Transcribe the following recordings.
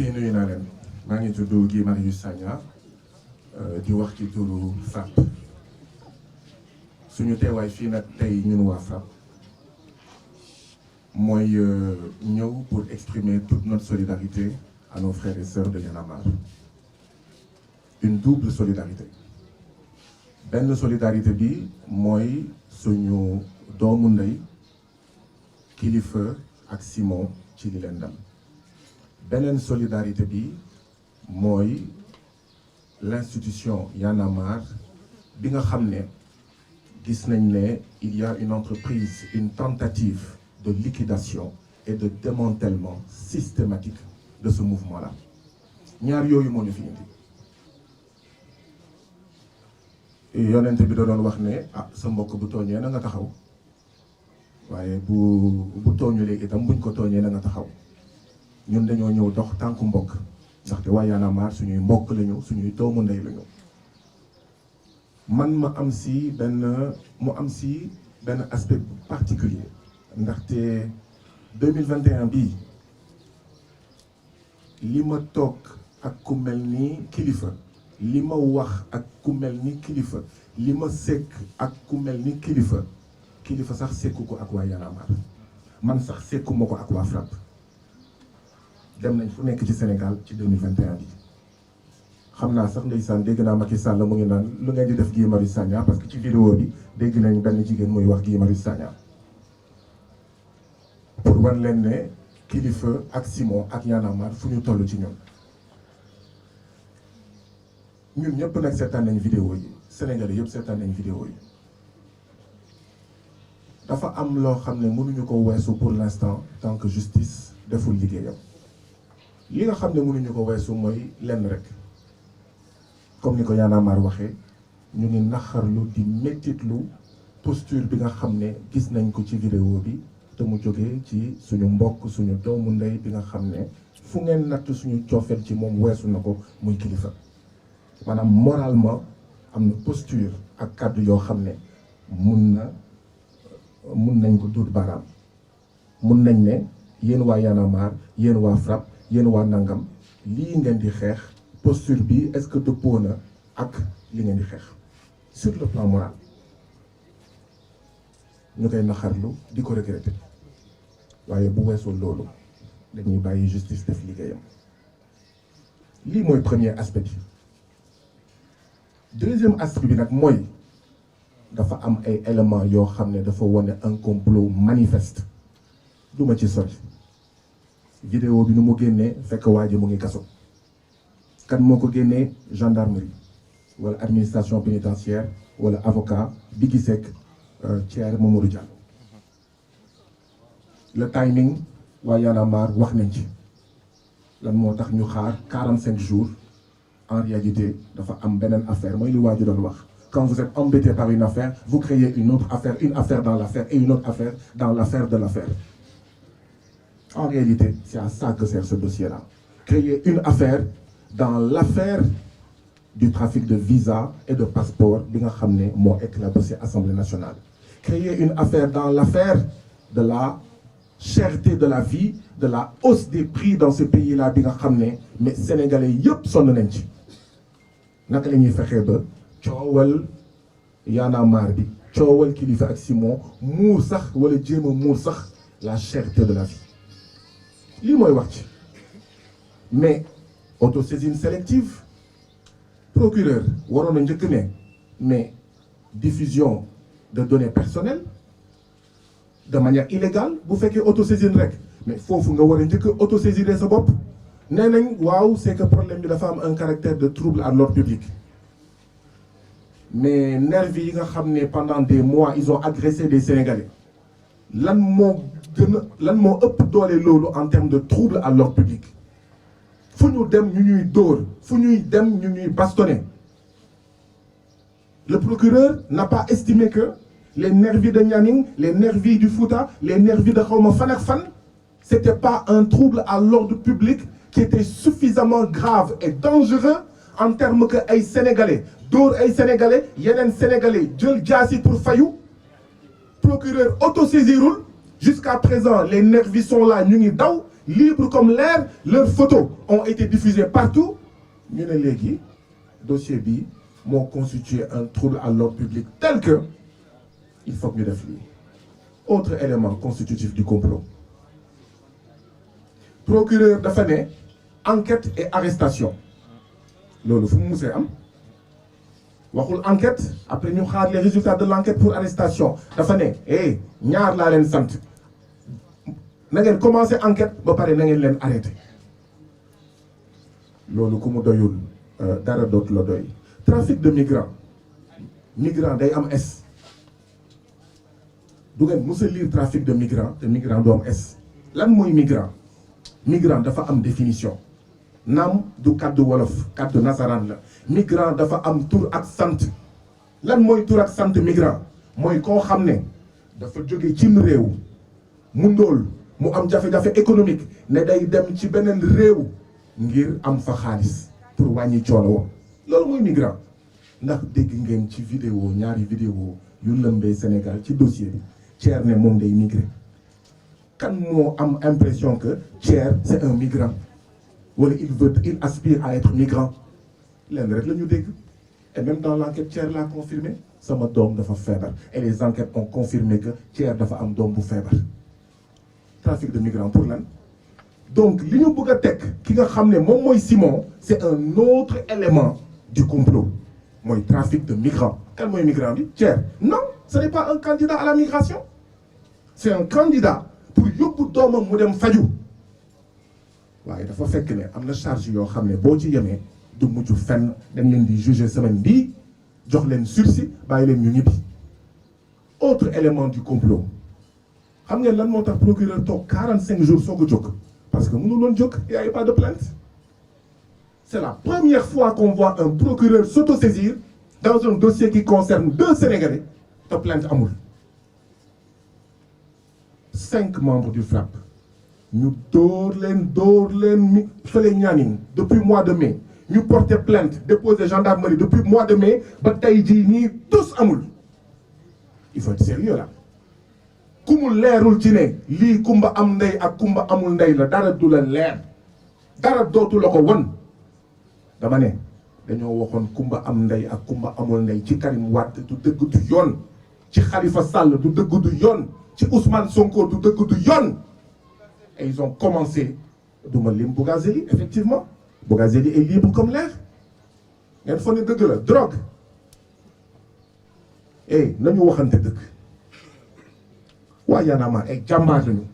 yi nuyu naa leen maa ngi tudd Guy Marius Sagna di wax ci turu FRAPP suñu teewaay fii nag tey ñun waa FRAPP mooy ñëw pour exprimer toute notre solidarité à nos frères et sœurs de Y'en a marre. Une double solidarité. Benn solidarité bi mooy suñu doomu ndey Kilifeu ak Simon ci li leen dal. Beneen solidarité bi mooy l'institution Y'en a marre bi nga xam ne gis nañ ne il y a une entreprise, une tentative de liquidation et de démantèlement systématique de ce mouvement-là. ñaar yooyu moo ñu fi indi yonent bi da doon wax ne sa mbokk bu tooñee na nga taxaw waaye bu tooñulee itam buñ ko tooñee na nga taxaw ñun dañoo ñëw dox tànku mbokk ndaxte waa Y'en a marre suñuy mbokk lañu suñuy doomu ndey lañu man mu am si benn aspect particulier ndaxte 2021 bii li ma toog ak ku mel ni Kilifeu li ma wax ak ku mel ni Kilifeu li ma sekk ak ku mel ni Kilifeu sax sekku ko ak waa Y'en a marre man sax sekkuma ko ak waa FRAPP dem nañ fu nekk ci Sénégal ci 2021 bi xam naa sax ndeysaan dégg naa Macky Sall mu ngi naan lu ngeen di def Guy Marius Sagna parce que ci vidéo bi dégg nañ benn jigéen muy wax Guy Marius Sagna pour wan leen ne Kilifeu ak Simon ak Y'en a marre fu ñu toll ci ñoom ñun ñëpp nag seetaan nañ vidéo yi Sénégalais yëpp seetaan nañ vidéo yi dafa am loo xam ne mënuñu ko weesu pour l'instant tant que justice deful liggéeyam li nga xam ne mënuñu ko weesu mooy lenn rek comme ni ko Y'en a marre waxee ñu ngi naxarlu di mettitlu posture bi nga xam ne gis nañ ko ci vidéo bi te mu jógee ci suñu mbokk suñu doomu ndey bi nga xam ne fu ngeen natt suñu coofeel ci moom weesu na ko muy Kilifeu maanaam moralement am na posture ak kàddu yoo xam ne mun nañ ko duut baaraam mun nañ ne yéen waa Y'en a marre yéen waa FRAPP yéen waa nangam lii ngeen di xeex posture bi est-ce que dëppoo na ak li ngeen di xeex sur le plan moral ñu koy naxarlu di ko regretter waaye bu weesoo loolu dañuy bàyyi justice def liggéeyam lii mooy premier aspect bi deuxième aspect bi nag mooy dafa am ay éléments yoo xam ne dafa wane un complot manifeste duma ci sori vidéo bi nu mu génnee fekk waa ji mu ngi kaso kan moo ko génnee gendarmerie wala administration pénitentiaire wala avocat bi gi sekk Thierry Mamadou Diallo le timing waa Y'en a marre wax nañ ci lan moo tax ñu xaar 45 jours en réalité dafa am beneen affaire mooy li waa ji doon wax quand vous êtes embêté par une affaire vous créez une autre affaire, une affaire dans l'affaire et une autre affaire dans l'affaire de l'affaire. En réalité c'est à ça que sert ce dossier-là, créer une affaire dans l'affaire du trafic de visa et de passeport bi nga xam ne moo éclaboussé Assemblée nationale, créer une affaire dans l'affaire de la cherté de la vie, de la hausse des prix dans ce pays-là bi nga xam ne mais sénégalais yëpp sonn nañ ci. naka la ñuy fexee ba coowal Y'en a marre bi coowal Kilifeu ak Simon muur sax wala jéem a muur sax la cherté de la vie lii mooy wax ci mais autosaisine sélective procureur waroon na njëkk ne mais diffusion de données personnelles de manière illégale bu fekkee autosaisine rek mais foofu nga war a njëkk autosaisir sa bopp nee nañ waaw c'est que problème bi dafa am un caractère de trouble à l'ordre public mais nervis yi nga xam ne pendant des mois ils ont agressé des Sénégalais lan moo ëpp doole loolu en termes de trouble à l'ordre public fu ñu dem ñu ñuy dóor fu ñuy dem ñu ñuy bastonner. Le procureur n'a pas estimé que les nervis de Nianing, les nervis du Fouta, les nervis de xawma fan ak fan, c'était pas un trouble à l'ordre public qui était suffisamment grave et dangereux en termes que ay Sénégalais dóor ay Sénégalais yeneen Sénégalais jël jaasi pour fayu. Procureur autosaisirul jusqu'à présent les nervis sont là ñu ngi daw libres comme l'air, leurs photos ont été diffusées partout. Ñu ne léegi dossier bi moo constitué un trouble à l'ordre public tel que il faut que ñu def lii. Autre élément constitutif du complot. Procureur dafa ne enquête et arrestation loolu fu mu musee am waxul enquête après ñu xaar les résultats de l'enquête pour arrestation dafa ne ñaar laa leen sant na ngeen commencé enquête ba pare na ngeen leen arrêté loolu ku mu doyul dara dootu la doy. Trafic de migrants day am S du ngeen mës a lire trafic de migrants te migrant du am S. Lan mooy migrant dafa am définition naam du kaddu wolof kaddu nasaraan la migrant dafa am tur ak sant. Lan mooy tur ak sant migrant mooy koo xam ne dafa jóge cim réew mu ndóol mu am jafe-jafe économique ne day dem ci beneen réew ngir am fa xaalis pour wàññi coono woon loolu mooy migrant. Ndax dégg ngeen ci vidéo ñaari vidéo yu lëmbee Sénégal ci dossier bi Thier ne moom day migré kan moo am impression que Thier c'est un migrant wala il aspire à être migrant lenn rek la ñu dégg et même dans l'enquête Thier l'a confirmé sama doom dafa feebar et les enquêtes ont confirmé que Thier dafa am doom bu feebar. Trafic de migrants pour lan donc li ñu bëgg a teg ki nga xam ne moom mooy Simon c'est un autre élément du complot mooy trafic de migrants. Kan mooy migrant bi Thier non ce n'est pas un candidat à la migration c'est un candidat pour yóbbu doomam mu dem faju waaye dafa fekk ne am na charge yoo xam ne boo ci yemee du mujj fenn dañ leen di juger semaine bii jox leen sursis bàyyi leen ñu ñibbi. Autre élément du complot xam ngeen lan moo tax procureur toog 45 jours soog a jóg parce que mënul woon jóg y avait pas de plainte. C'est la première fois qu'on voit un procureur s'autosaisir dans un dossier qui concerne 2 Sénégalais te plainte amul. 5 membres du FRAPP ñu dóor leen fële Nianing depuis mois de mai ñu porté plainte déposé gendarmerie depuis mois de mai ba tey jii nii tous amul. Il faut être sérieux là ku mu leerul ci ne lii kumba am ndey ak kumba amul ndey la dara du la leer dara dootu la ko won. Dama ne dañoo waxoon kumba am ndey ak kumba amul ndey ci Karim Wade du dëgg du yoon ci Khalifa Sall du dëgg du yoon ci Ousmane Sonko du dëgg du yoon. Et ils ont commencé duma lim Bougazeli effectivement Bougazeli est libre comme l'air ngeen foog ne dëgg la drogue nañu waxante dëgg waa Y'en a marre ay jàmbaar lañu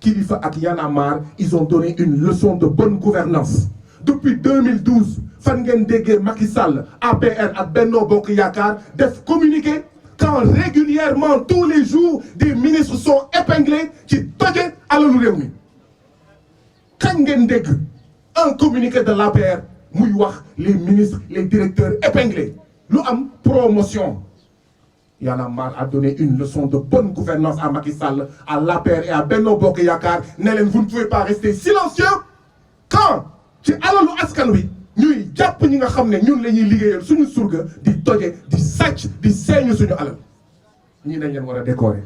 Kilifeu ak Y'en a marre ils ont donné une leçon de bonne gouvernance depuis 2012 fan ngeen déggee Macky Sall APR ak Benno Bokk Yaakaar def communiqué quand régulièrement tous les jours des ministres sont épinglés ci toje alalu réew mi kañ ngeen dégg un communiqué de l'APR muy wax les ministres les directeurs épinglés lu am promotion. Y'en a marre a donné une leçon de bonne gouvernance à Macky Sall à l'APR et à Benno Bokk Yaakaar ne leen vous ne pouvez pas rester silencieux quand ci alalu askan wi ñuy jàpp ñi nga xam ne ñun la ñuy liggéeyal suñu surga di toje di sàcc di seeñu suñu alal ñii dañ leen war a décorer.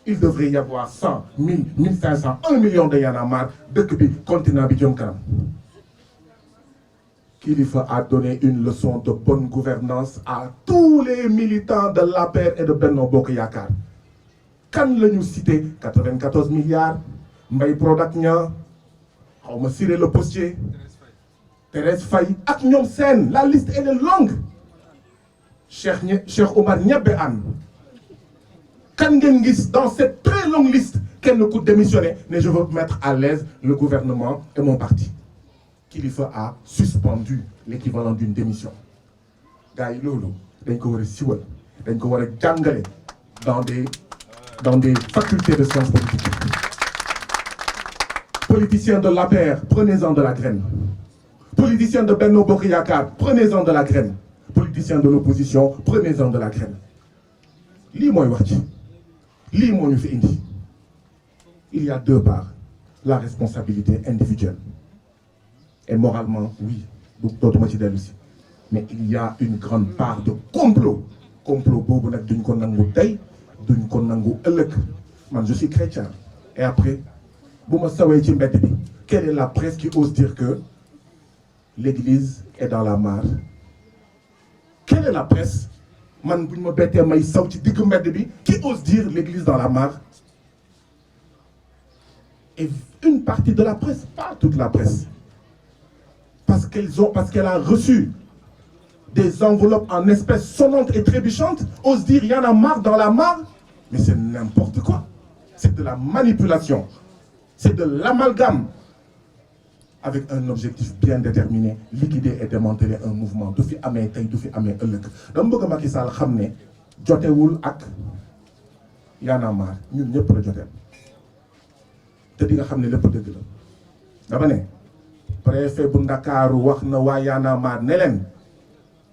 Il devrait y avoir 100 1000 1500 1 million de Y'en a marre dëkk bi continent bi jëm kanam. Kilifeu a donné une leçon de bonne gouvernance à tous les militants de l'APR et de Benno Bokk Yaakaar kan la ñu cité 94 milliards Mbaye Prodac ña xaw ma Ciré Le Postier Thérèse Faye ak ñoom seen la liste elle est longue. Cheikh Omar Niabe Anne kan ngeen gis dans cette très longue liste kenn ku démissionné ne je veux mettre à l'aise le gouvernement et mon parti. Kilifeu a suspendu l'équivalent d'une démission. Gars yi loolu dañ ko war a siwal dañ ko war a jàngale dans des facultés de sciences politiques. Politiciens de l'APR, prenez-en de la graine. Politiciens de Benno Bokk Yaakaar, prenez-en de la graine. Politiciens de l'opposition, prenez-en de la graine. Lii mooy wax ci lii moo ñu fi indi. Il y a 2 parts. La responsabilité individuelle. Et moralement, oui, dootuma ci dellu si mais il y a une grande part de complot boobu nag duñ ko nangu tey duñ ko nangu ëllëg man je suis chrétien et après bu ma sawee ci mbedd bi quelle est la presse qui ose dire que l'église est dans la mare? Quelle est la presse man bu ñu ma bettee may saw ci digg mbedd bi qui ose dire l'église dans la mare? Et une partie de la presse, pas toute la presse, parce qu'elle a reçu des enveloppes en espèces sonnantes et trébuchantes, ose dire il y en a marre dans la mare. Mais c'est n'importe quoi. C'est de la manipulation. C'est de l'amalgame avec un objectif bien déterminé, liquider et démanteler un mouvement. Du fi amee tey du fi amee ëllëg. dama bëgg Macky Sall xam ne jotewul ak Y en a marre ñun ñëpp la joteel. te di nga xam ne lépp dëgg la. dama ne préfet bu Ndakaaru wax na waa Y en a marre ne leen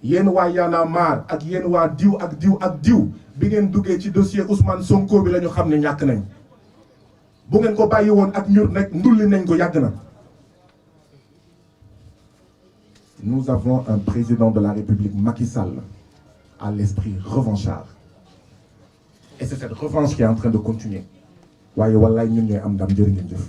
yéen waa Y en a marre ak yéen waa diw ak diw ak diw bi ngeen duggee ci dossier Ousmane Sonko bi la ñu xam ne ñàkk nañ. bu ngeen ko bàyyi woon ak ñur nekk ndulli nañ ko yàgg na. Nous avons un président de la République, Macky Sall, à l'esprit revanchard. Et c'est cette revanche qui est en train de continuer. waaye wallaay ñun ñooy am ndam jërë ngeen jëf.